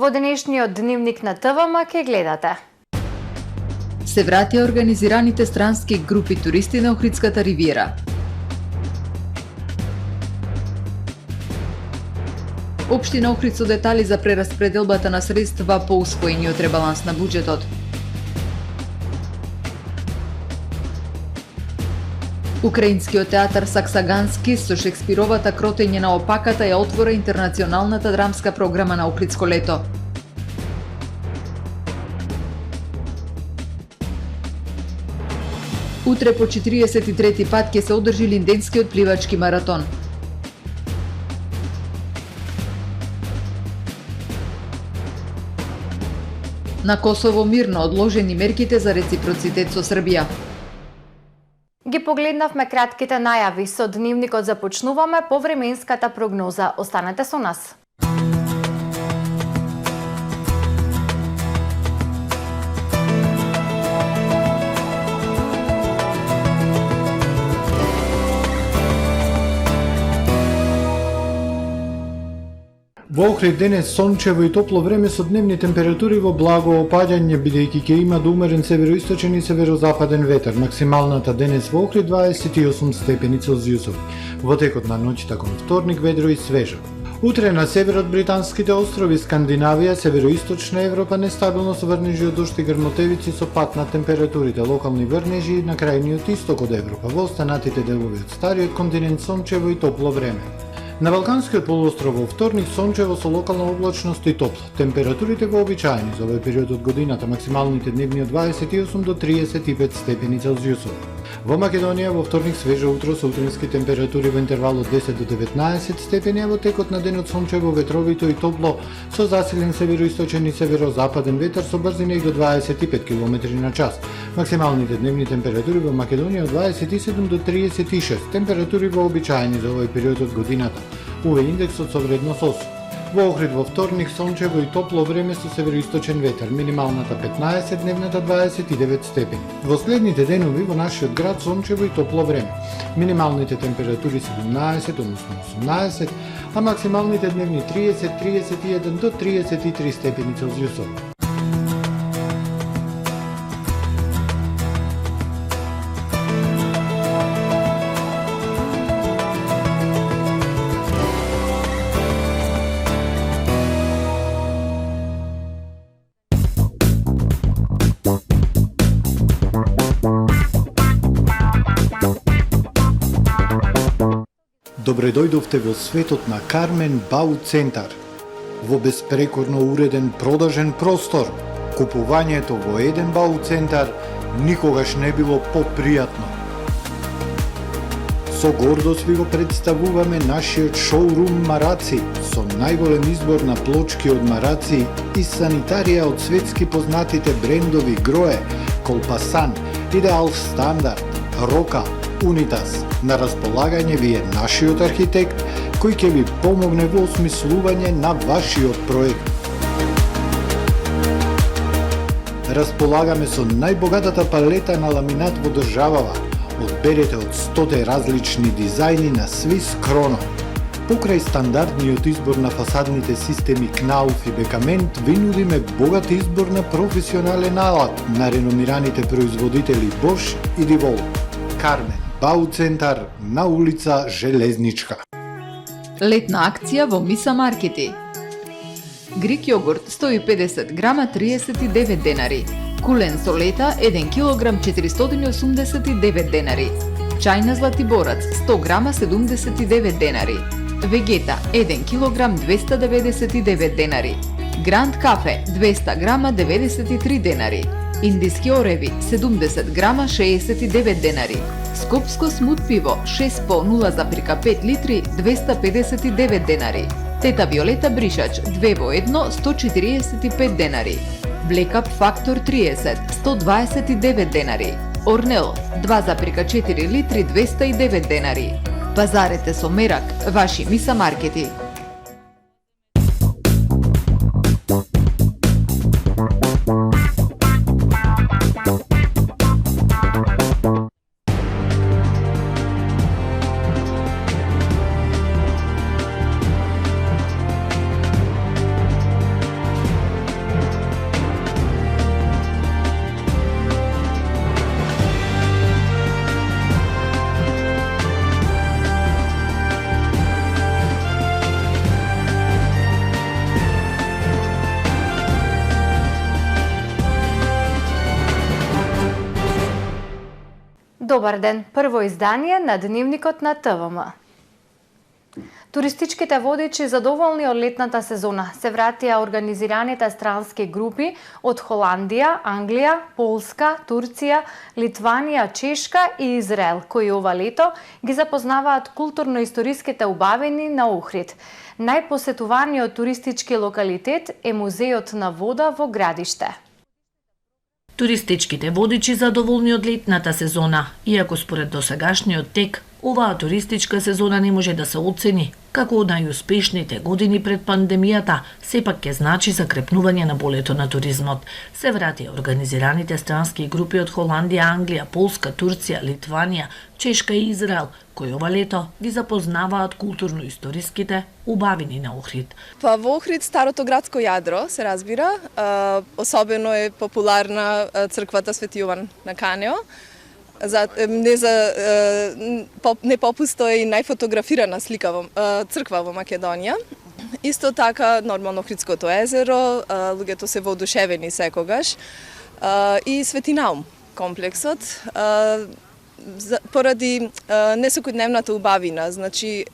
Во денешниот дневник на ТВМ ке гледате. Се враќа организираните странски групи туристи на Охридската ривиера. Општина Охрид со детали за прераспределбата на средства по усвоениот ребаланс на буџетот. Украинскиот театар Саксагански со Шекспировата кротење на опаката ја отвора интернационалната драмска програма на Охридско лето. Утре по 43 пат ќе се одржи Линденскиот пливачки маратон. На Косово мирно одложени мерките за реципроцитет со Србија. Ги погледнавме кратките најави, со дневникот започнуваме по временската прогноза. Останете со нас. Во Охрид денес сончево и топло време со дневни температури во благо опаѓање, бидејќи ќе има умерен североисточен и северозападен ветер. Максималната денес во Охрид 28 степени Целзиусови. Во текот на ноќта кон вторник ведро и свежо. Утре на север од британските острови, Скандинавија, североисточна Европа нестабилно со врнежи од дожд и грмотевици со пад на температурите, локални врнежи на крајниот исток од Европа. Во останатите делови од стариот континент сончево и топло време. На Балканскиот полуостров во вторник сончево со локална облачност и топло. Температурите вообичаени за овој период од годината, максималните дневни од 28 до 35 степени Целзиусови. Во Македонија во вторник свежо утро со утрински температури во интервал од 10 до 19 степени, а во текот на денот сончево, ветровито и топло со засилен североисточен и северозападен ветер со брзина и до 25 км на час. Максималните дневни температури во Македонија од 27 до 36, температури вообичаени за овој период од годината. УВ индексот со вредност 8. Во Охрид во вторник сончево и топло време со североисточен ветер, минималната 15, дневната 29 степени. Во следните денови во нашиот град сончево и топло време. Минималните температури 17, односно 18, а максималните дневни 30, 31 до 33 степени Целзиусови. Добре дојдовте во светот на Кармен Бау Центар. Во беспрекорно уреден продажен простор, купувањето во еден Бау Центар никогаш не било попријатно. Со гордост ви го представуваме нашиот шоурум Мараци, со најголем избор на плочки од Мараци и санитарија од светски познатите брендови Грое, Колпасан, Идеал Стандард, Рока, Унитас. На располагање ви е нашиот архитект, кој ќе ви помогне во осмислување на вашиот проект. Располагаме со најбогатата палета на ламинат во државава. Одберете од 100 различни дизајни на Swiss Chrono. Покрај стандардниот избор на фасадните системи Knauf и Бекамент, ви нудиме богат избор на професионален алат на реномираните производители Bosch и Divol. Кармен Бау Центар на улица Железничка. Летна акција во Миса Маркети. Грик јогурт 150 грама 39 денари. Кулен со лета 1 килограм 489 денари. Чајна Златиборац 100 грама 79 денари. Вегета 1 килограм 299 денари. Гранд Кафе 200 грама 93 денари. Индиски ореви 70 грама 69 денари. Скопско смут пиво 6 по 0,5 литри 259 денари. Тета Виолета бришач 2 во 1 145 денари. Блекап Фактор 30 129 денари. Орнел 2,4 литри 209 денари. Пазарете со мерак, ваши Миса Маркети. Добар ден, прво издание на Дневникот на ТВМ. Туристичките водичи задоволни од летната сезона се вратија организираните странски групи од Холандија, Англија, Полска, Турција, Литванија, Чешка и Израел, кои ова лето ги запознаваат културно-историските убавини на Охрид. Најпосетуваниот туристички локалитет е Музеот на вода во Градиште. Туристичките водичи задоволни од летната сезона, иако според досегашниот тек, оваа туристичка сезона не може да се оцени како од најуспешните години пред пандемијата, сепак ќе значи закрепнување на полето на туризмот. Се вратија организираните странски групи од Холандија, Англија, Полска, Турција, Литванија, Чешка и Израел, кои ова лето ги запознаваат културно-историските убавини на Охрид. Па во Охрид старото градско јадро се разбира, особено е популарна црквата Свети Јован на Канео. Не попусто е и најфотографирана слика црква во Македонија. Исто така нормално Охридското езеро, луѓето се воодушевени секогаш. И Свети Наум комплексот, поради несекојдневната убавина, значи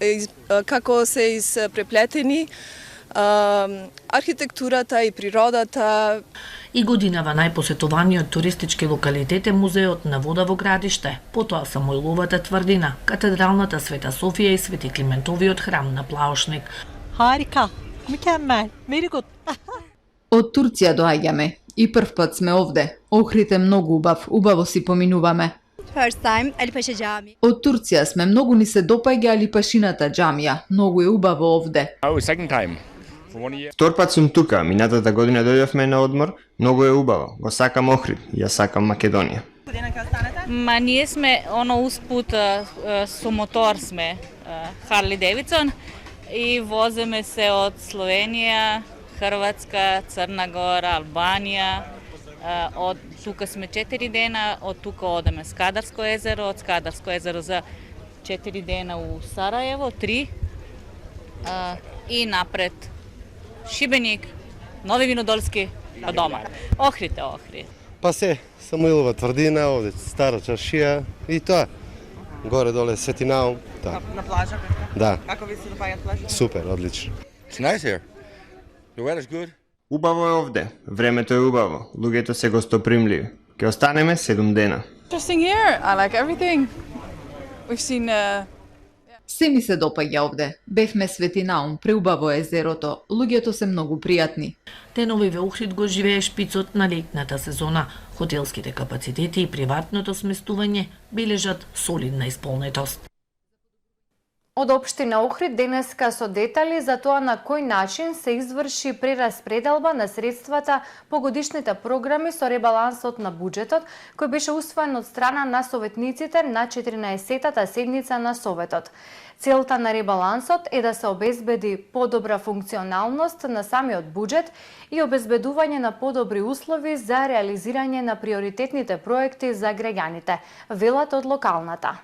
како се испреплетени архитектурата и природата. И годинава најпосетуваниот туристички локалитет е Музеот на вода во Градиште, потоа Самоиловата тврдина, Катедралната Света Софија и Свети Климентовиот храм на Плаушник. Harika, mükemmel, very good. Од Турција доаѓаме и прв пат сме овде. Охрид е многу убав, убаво си поминуваме. First time, Ali Pasha Jami. Од Турција сме, многу ни се допаѓа Алипашината џамија, многу е убаво овде. Second time. Втор пат сум тука, минатата година дојдовме на одмор, многу е убаво. Го сакам Охрид, ја сакам Македонија. Ма ние сме успут со мотор сме Харли Девидсон и воземе се од Словенија, Хрватска, Црна Гора, Албанија. Од тука сме 4 дена, од тука одеме Скадарско езеро, од Скадарско езеро за 4 дена у Сараево, 3 и напред Шибеник, Нови Винодолски, па дома. Охрид е Охрид. Па се, Самуилова тврдина, овде Стара чаршија и тоа. Горе-доле Свети Наум. На плажа? Да. Како ви се допаѓаат плажа? Супер, одлично. It's nice here. The weather's good. Убаво е овде, времето е убаво, луѓето се гостопримливи. Ќе останеме 7 дена. Interesting here. I like everything. We've seen Се ми се допаѓа овде. Бевме Свети Наум, преубаво е езерото, луѓето се многу пријатни. Денови во Охрид го живее шпицот на летната сезона. Хотелските капацитети и приватното сместување бележат солидна исполнетост. Од Општина Охрид денеска со детали за тоа на кој начин се изврши прераспределба на средствата по годишните програми со ребалансот на буџетот, кој беше усвоен од страна на советниците на 14-тата седница на Советот. Целта на ребалансот е да се обезбеди подобра функционалност на самиот буџет и обезбедување на подобри услови за реализирање на приоритетните проекти за граѓаните, велат од локалната.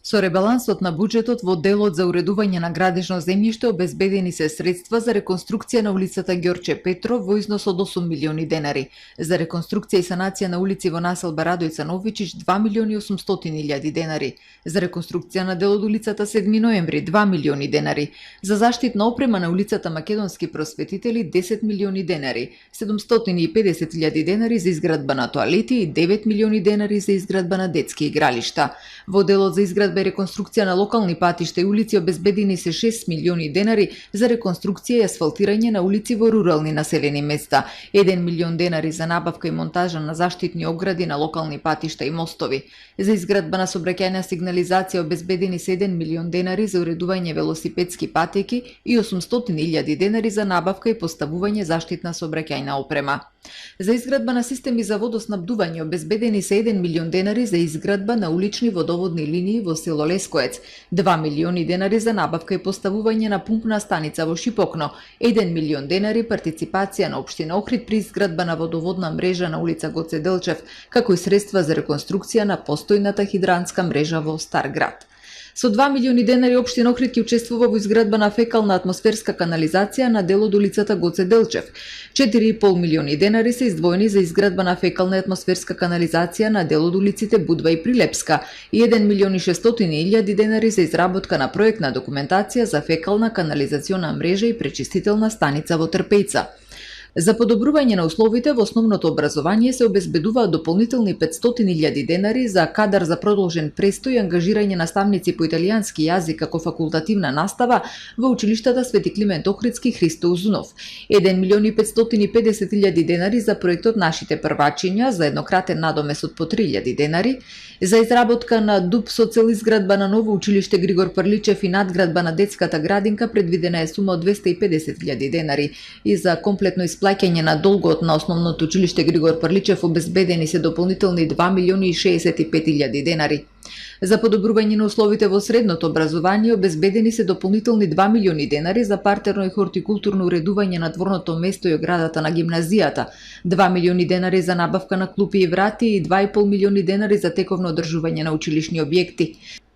Со ребалансот на буџетот во делот за уредување на градежно земјиште обезбедени се средства за реконструкција на улицата Ѓорче Петров во износ од 8 милиони денари, за реконструкција и санација на улици во населба Радој Цановичич 2 милиони 800 илјади денари, за реконструкција на дел од улицата 7 ноември 2 милиони денари, за заштитна опрема на улицата Македонски просветители 10 милиони денари, 750 илјади денари за изградба на тоалети и 9 милиони денари за изградба на детски игралишта. Во делот за изградба и реконструкција на локални патишта и улици обезбедени се 6 милиони денари за реконструкција и асфалтирање на улици во рурални населени места, 1 милион денари за набавка и монтажа на заштитни огради на локални патишта и мостови. За изградба на сообраќајна сигнализација обезбедени се 1 милион денари за уредување велосипедски патеки и 800 илјади денари за набавка и поставување заштитна сообраќајна опрема. За изградба на системи за водоснабдување обезбедени се 1 милион денари за изградба на улични водоводни линии во село Лескоец, 2 милиони денари за набавка и поставување на пумпна станица во Шипокно, 1 милион денари партиципација на Општина Охрид при изградба на водоводна мрежа на улица Гоце Делчев, како и средства за реконструкција на постојната хидранска мрежа во Стар град. Со 2 милиони денари општина Охрид ќе учествува во изградба на фекална атмосферска канализација на дел од улицата Гоце Делчев. 4,5 милиони денари се издвоени за изградба на фекална атмосферска канализација на дел од улиците Будва и Прилепска и 1 милион и 600.000 денари за изработка на проектна документација за фекална канализациона мрежа и пречистителна станица во Трпејца. За подобрување на условите во основното образование се обезбедуваат дополнителни 500.000 денари за кадар за продолжен престој и ангажирање наставници по италијански јазик како факултативна настава во училиштата Свети Климент Охридски и Христо Узунов. 1 милион и 550.000 денари за проектот Нашите првачиња за еднократен надомес од по 3.000 денари, за изработка на ДУП со цел изградба на ново училиште Григор Прличев и надградба на детската градинка предвидена е сума од 250.000 денари и за комплетно плаќање на долгот на основното училиште Григор Прличев обезбедени се дополнителни 2 милиони и 65.000 денари. За подобрување на условите во средното образование обезбедени се дополнителни 2 милиони денари за партерно и хортикултурно уредување на дворното место и оградата на гимназијата, 2 милиони денари за набавка на клупи и врати и 2,5 милиони денари за тековно одржување на училишни објекти.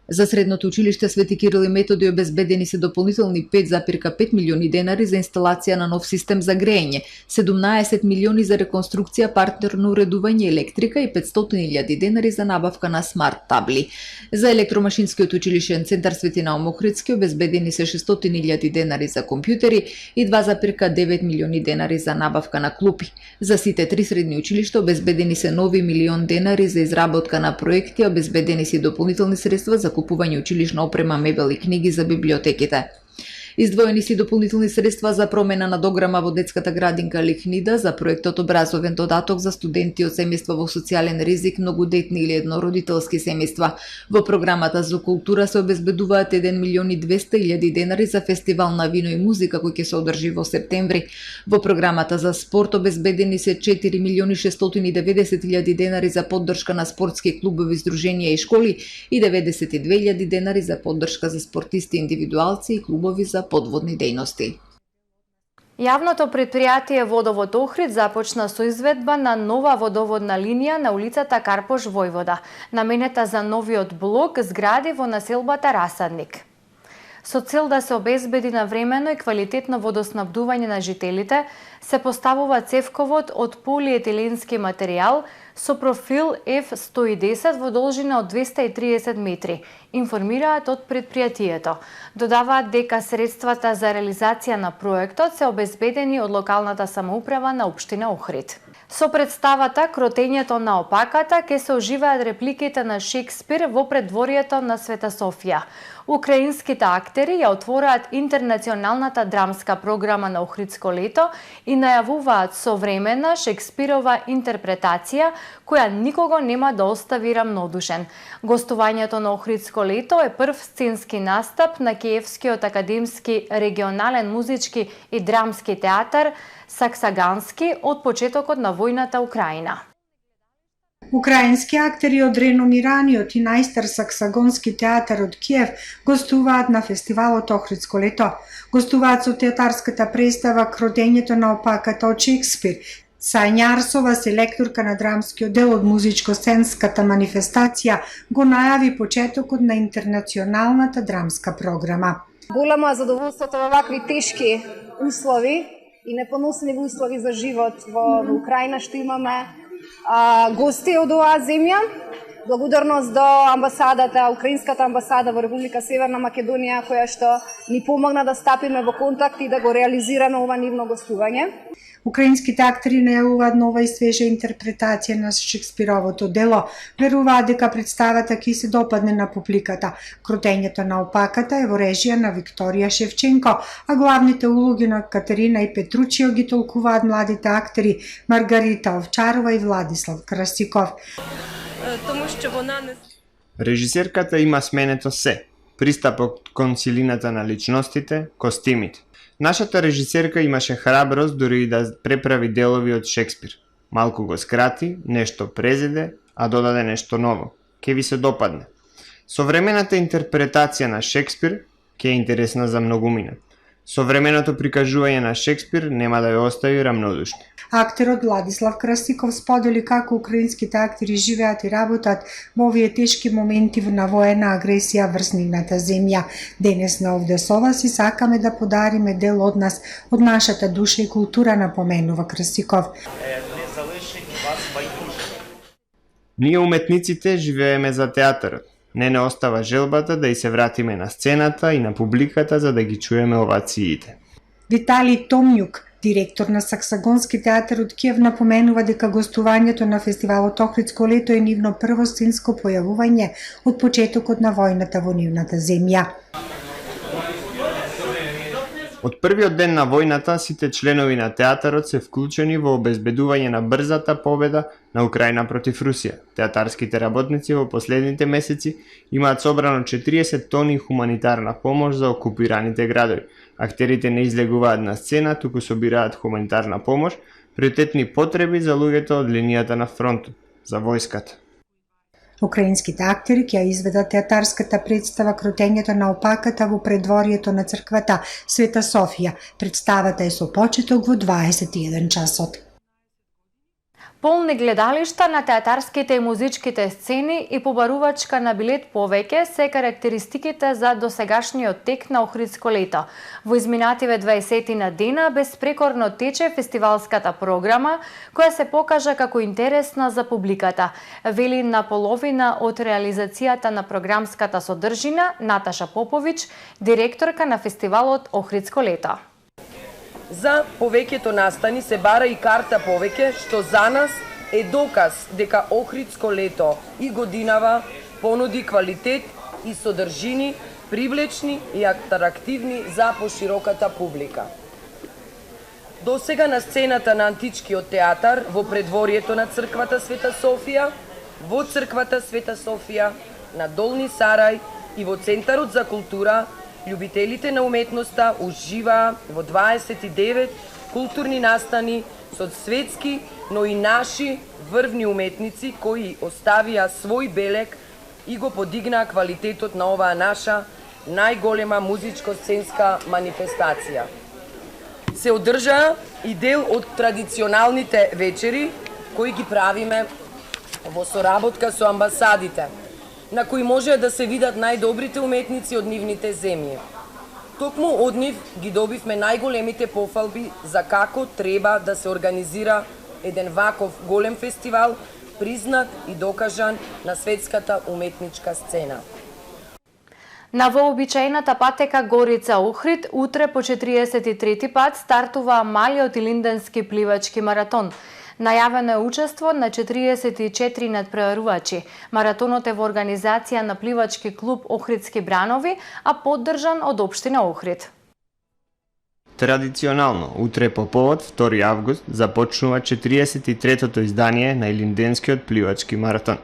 За средното училиште Свети Кирил и Методи обезбедени се дополнителни 5,5 милиони денари за инсталација на нов систем за грејење, 17 милиони за реконструкција, партерно уредување, електрика и 500.000 денари за набавка на смарт табли. За електромашинскиот училишен центар Свети Наум Охридски обезбедени се 600.000 денари за компјутери и 2,9 милиони денари за набавка на клупи. За сите три средни училишта обезбедени се нови милион денари за изработка на проекти, обезбедени се дополнителни средства за купување училишна опрема, мебел и книги за библиотеките. Издвоени се дополнителни средства за промена на дограма во детската градинка Лихнида за проектот Образовен додаток за студенти од семејства во социјален ризик, многодетни или еднородителски семејства. Во програмата за култура се обезбедуваат 1 милион и 200.000 денари за фестивал на вино и музика кој ќе се одржи во септември. Во програмата за спорт обезбедени се 4 милиони 690.000 денари за поддршка на спортски клубови, здруженија и школи и 92.000 денари за поддршка за спортисти индивидуалци и клубови за подводни дејности. Јавното претпријатие Водовод Охрид започна со изведба на нова водоводна линија на улицата Карпош Војвода, наменета за новиот блок згради во населбата Расадник. Со цел да се обезбеди навремено и квалитетно водоснабдување на жителите, се поставува цевковод од полиетиленски материјал со профил F110 во должина од 230 метри, информираат од предпријатието. Додаваат дека средствата за реализација на проектот се обезбедени од локалната самоуправа на општина Охрид. Со представата Кротењето на опаката ќе се оживаат репликите на Шекспир во предворието на Света Софија. Украинските актери ја отвораат интернационалната драмска програма на Охридско лето и најавуваат современа Шекспирова интерпретација која никого нема да остави рамнодушен. Гостувањето на Охридско лето е прв сценски настап на Киевскиот академски регионален музички и драмски театар Саксагански од почетокот на војната Украина. Украински актери од реномираниот и најстар Саксагонски театар од Киев гостуваат на фестивалот Охридско лето. Гостуваат со театарската представа Кротењето на опаката од Шекспир. Сања Арсова, селекторка на драмскиот дел од музичко-сценската манифестација, го најави почетокот на интернационалната драмска програма. Големо е задоволството во вакви тешки услови и непоносни услови за живот во Украина што имаме гости од оваа земја. Благодарност до амбасадата, украинската амбасада во Република Северна Македонија, која што ни помогна да стапиме во контакт и да го реализираме ова нивно гостување. Украинските актери најавуваат нова и свежа интерпретација на Шекспировото дело. Веруваат дека представата ќе се допадне на публиката. Кротењето на опаката е во режија на Викторија Шевченко, а главните улоги на Катерина и Петручио ги толкуваат младите актери Маргарита Овчарова и Владислав Красиков. Режисерката има сменето се, пристапот кон силината на личностите, костимите. Нашата режисерка имаше храброст дури и да преправи делови од Шекспир. Малку го скрати, нешто презеде, а додаде нешто ново. Ке ви се допадне. Современата интерпретација на Шекспир ке е интересна за многумина. Современото прикажување на Шекспир нема да ја остави рамнодушни. Актерот Владислав Крастиков сподели како украинските актери живеат и работат во овие тешки моменти на воена агресија врз нивната земја. Денес на овде со вас и сакаме да подариме дел од нас, од нашата душа и култура, напоменува Крастиков. Ние уметниците живееме за театарот. Не остава желбата да и се вратиме на сцената и на публиката за да ги чуеме овациите. Виталий Томјук, директор на Саксагонски театар од Киев, напоменува дека гостувањето на фестивалот Охридско лето е нивно прво сценско појавување од почетокот на војната во нивната земја. Од првиот ден на војната, сите членови на театарот се вклучени во обезбедување на брзата победа на Украина против Русија. Театарските работници во последните месеци имаат собрано 40 тони хуманитарна помош за окупираните градови. Актерите не излегуваат на сцена, туку собираат хуманитарна помош, приоритетни потреби за луѓето од линијата на фронтот, за војската. Украинските актери ќе изведат театарската представа Кротењето на опаката во предворието на црквата Света Софија. Представата е со почеток во 21 часот. Полни гледалишта на театарските и музичките сцени и побарувачка на билет повеќе се карактеристиките за досегашниот тек на Охридско лето. Во изминативе 20 на дена безпрекорно тече фестивалската програма, која се покажа како интересна за публиката, вели на половина од реализацијата на програмската содржина Наташа Поповиќ, директорка на фестивалот Охридско лето. За повеќето настани се бара и карта повеќе, што за нас е доказ дека Охридско лето и годинава понуди квалитет и содржини привлечни и атрактивни за пошироката публика. До сега на сцената на Античкиот театар во предворието на црквата Света Софија, во црквата Света Софија, на Долни Сарај и во Центарот за култура, љубителите на уметноста уживаа во 29 културни настани со светски, но и наши врвни уметници кои оставија свој белег и го подигнаа квалитетот на оваа наша најголема музичко-сценска манифестација. Се одржаа и дел од традиционалните вечери кои ги правиме во соработка со амбасадите, на кои може да се видат најдобрите уметници од нивните земји. Токму од нив ги добивме најголемите пофалби за како треба да се организира еден ваков голем фестивал, признат и докажан на светската уметничка сцена. На вообичаената патека Горица-Охрид, утре по 43 пат стартува малиот илинденски пливачки маратон. Најавено е учество на 44 надпреварувачи. Маратонот е во организација на пливачки клуб Охридски бранови, а поддржан од општина Охрид. Традиционално, утре по повод 2 август започнува 43-тото издание на Илинденскиот пливачки маратон.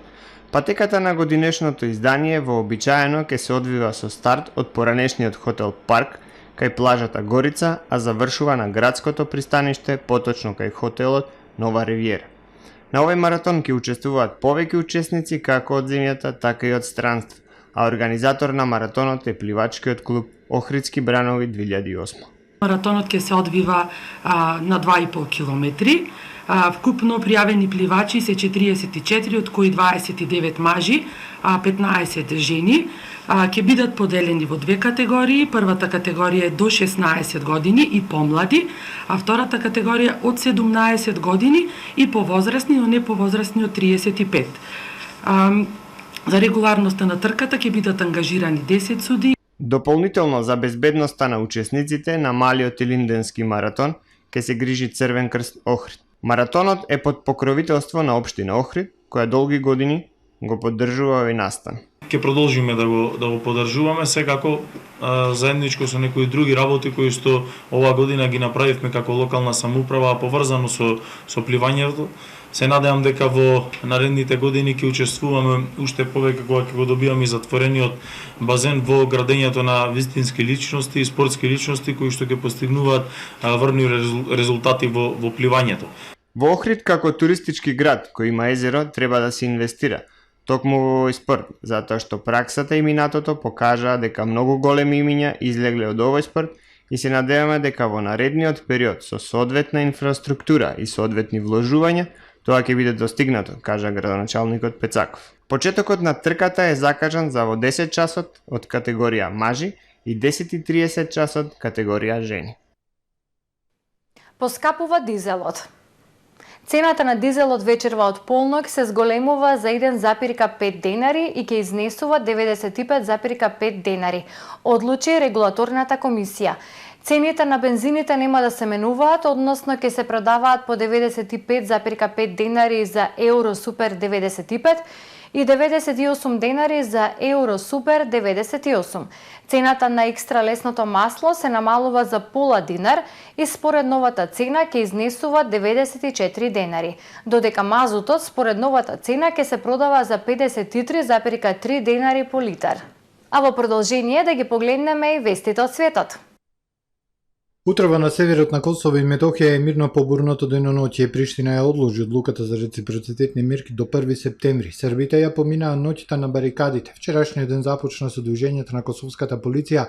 Патеката на годинешното издание вообичаено ќе се одвива со старт од поранешниот хотел Парк кај плажата Горица, а завршува на градското пристаниште, поточно кај хотелот Нова Ривиера. На овој маратон ќе учествуваат повеќе учесници како од земјата, така и од странство, а организатор на маратонот е пливачкиот клуб Охридски бранови 2008. Маратонот ќе се одвива на 2,5 километри. Вкупно пријавени пливачи се 44, од кои 29 мажи, 15 жени. Ќе бидат поделени во две категории. Првата категорија е до 16 години и помлади, а втората категорија од 17 години и повозрасни, но не повозрасни од 35. За регуларноста на трката ќе бидат ангажирани 10 суди. Дополнително за безбедноста на учесниците на малиот илинденски маратон ќе се грижи Црвен крст Охрид. Маратонот е под покровителство на општина Охрид, која долги години го поддржува овој настан. Ќе продолжиме да го поддржуваме, секако заедничко со некои други работи кои што оваа година ги направивме како локална самоуправа, поврзано со пливањето. Се надевам дека во наредните години ќе учествуваме уште повеќе кога ќе го добиваме затворениот базен во градењето на вистински личности и спортски личности кои што ќе постигнуваат врвни резултати во пливањето. Во Охрид како туристички град кој има езеро треба да се инвестира токму во овој спорт, затоа што праксата и минатото покажаа дека многу големи имиња излегле од овој спорт и се надеваме дека во наредниот период со соодветна инфраструктура и соодветни вложувања тоа ќе биде достигнато, кажа градоначалникот Пецаков. Почетокот на трката е закажан за во 10 часот од категорија мажи и 10:30 часот категорија жени. Поскапува дизелот. Цената на дизелот вечерва од полнок се зголемува за 1,5 денари и ќе изнесува 95,5 денари, одлучи регулаторната комисија. Цените на бензините нема да се менуваат, односно ќе се продаваат по 95,5 денари за Евро Супер 95 и 98 денари за Евро Супер 98. Цената на екстра лесното масло се намалува за пола динар и според новата цена ќе изнесува 94 денари, додека мазутот според новата цена ќе се продава за 53,3 денари по литар. А во продолжение да ги погледнеме и вестите од светот. Утрово на северот на Косово и Метохија е мирно по бурното деноноќие. Приштина ја одложи одлуката за реципроцитетни мерки до 1 септември. Србите ја поминаа ноќта на барикадите. Вчерашниот ден започна со движењето на косовската полиција,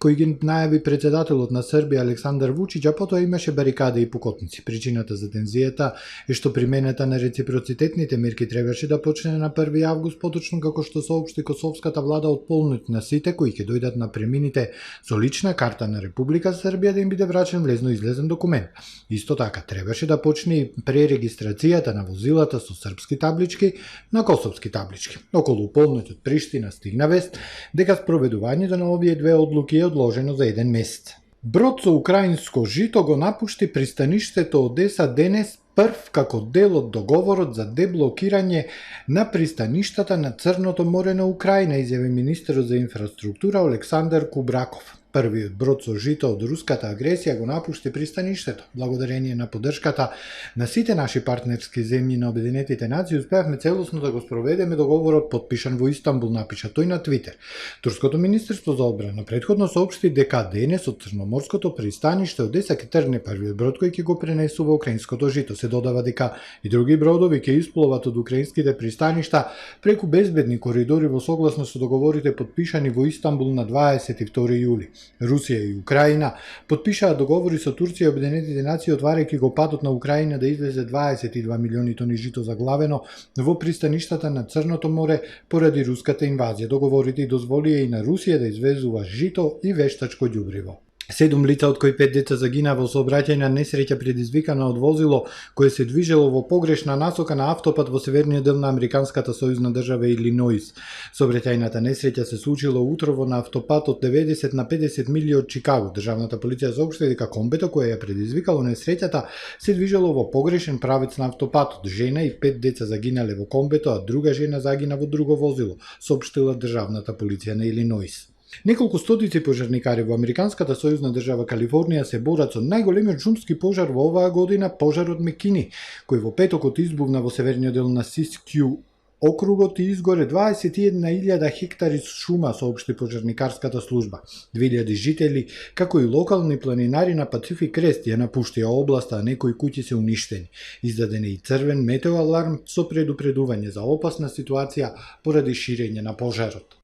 кој ги најави председателот на Србија Александар Вучиќ, а потоа имаше барикади и покотници. Причината за тензијата е што примената на реципроцитетните мерки требаше да почне на 1 август, поточно како што соопшти косовската влада од полнот на сите кои ќе дојдат на премините со лична карта на Република Србија да им биде врачен влезно-излезен документ. Исто така требаше да почне и пререгистрацијата на возилата со српски таблички на косовски таблички. Околу полнот од Приштина стигна вест дека спроведувањето на овие две одлуки е одложено за 1 месец. Брод со украинско жито го напушти пристаништето Одеса денес прв како дел од договорот за деблокирање на пристаништата на Црното море на Украина, изјави министерот за инфраструктура Олександар Кубраков. Првиот брод со жито од руската агресија го напушти пристаништето. Благодарение на поддршката на сите наши партнерски земји на Обединетите нации успеавме целосно да го спроведеме договорот подпишан во Истанбул, напиша тој на Твитер. Турското министерство за одбрана претходно соопшти дека денес од Црноморското пристаниште Одеса ќе тргне првиот брод кој ќе го пренесува украинското жито. Се додава дека и други бродови ќе исплуват од украинските пристаништа преку безбедни коридори во согласно со договорите подпишани во Истанбул на 22 јули. Русија и Украина подпишаа договори со Турција и Обединетите нации, отварајќи го патот на Украина да извезе 22 милиони тони жито заглавено во пристаништата на Црното море поради руската инвазија. Договорите и дозволија и на Русија да извезува жито и вештачко ѓубриво. 7 лица, од кои 5 деца загинаа во сообраќајна несреќа предизвикана од возило кое се движело во погрешна насока на автопат во северниот дел на американската сојузна држава Илиноис. Сообраќајната несреќа се случила утрово на автопат од 90 на 50 милји од Чикаго. Државната полиција соопшти дека комбето кое ја предизвикало несреќата се движело во погрешен правец на автопатот. Жена и 5 деца загинале во комбето, а друга жена загина во друго возило, соопштила државната полиција на Илиноис. Неколку стотици пожарникари во американската сојузна држава Калифорнија се борат со најголемиот шумски пожар во оваа година, пожарот Мекини, кој во петокот избувна во северниот дел на Сискју округот и изгоре 21.000 хектари шума, соопшти пожарникарската служба. 2000 жители, како и локални планинари на Пацифик Крест ја напуштија областа, а некои куќи се уништени. Издаден е и црвен метеоаларм со предупредување за опасна ситуација поради ширење на пожарот.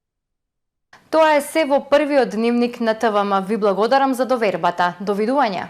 Тоа е се во првиот дневник на ТВМ. Ви благодарам за довербата. Довидување.